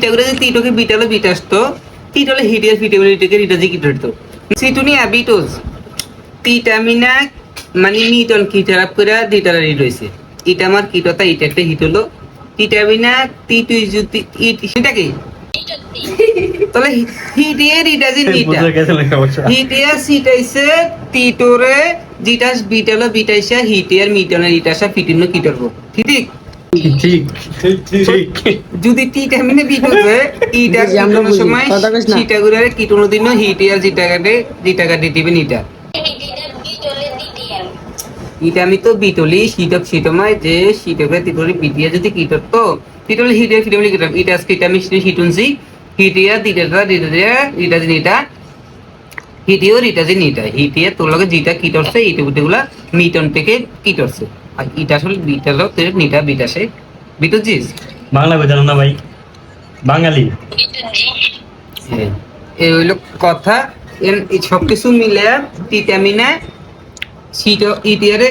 তিনটা করে যদি তিনটাকে বিটালো বিটাসতো তিনটা হিডিয়ার ফিটেবিলিটিকে রিটাজি কিটরতো সিটুনি অ্যাবিটোজ তিটামিনা মানে নিটন কিটারাপ করে দিটারা রিড হইছে এটা আমার কিটতা এটা একটা হিট হলো তিটামিনা তিতুই যদি সেটা কি তাহলে হিটিয়ে রিটাজি নিটা হিটিয়া সিটাইছে তিটোরে জিটাস বিটালো বিটাইসা হিটিয়ার মিটনের ইটাসা ফিটিনো কিটরবো ঠিক ঠিক যদি তিটামিনে বিটছে ইটা কিটনোর সময় সিটাগুড়ারে কিটনো দিন হিটিয়ার জিটাকাটে দিবেন ইটা ইটা আমি তো বিটলি শীতক শীতময় যে শীতকে তিটলি বিটিয়া যদি কিটর তো তিটলি হিটিয়া ফিটমলি কিটর ইটা স্কিটা মিশনি হিটুনসি হিটিয়া দিটাটা ইটা জিনিটা হিটিও রিটা জিনিটা হিটিয়া তোর লগে যেটা কিটরছে ইটা বুটেগুলা মিটন থেকে কিটরছে আর ইটা আসলে বিটালো তোর নিটা বিটাসে বিটুজিস বাংলা বোঝানো না ভাই বাঙালি এই হইলো কথা এই সব কিছু মিলে তিতামিনা সিট ইটিয়ারে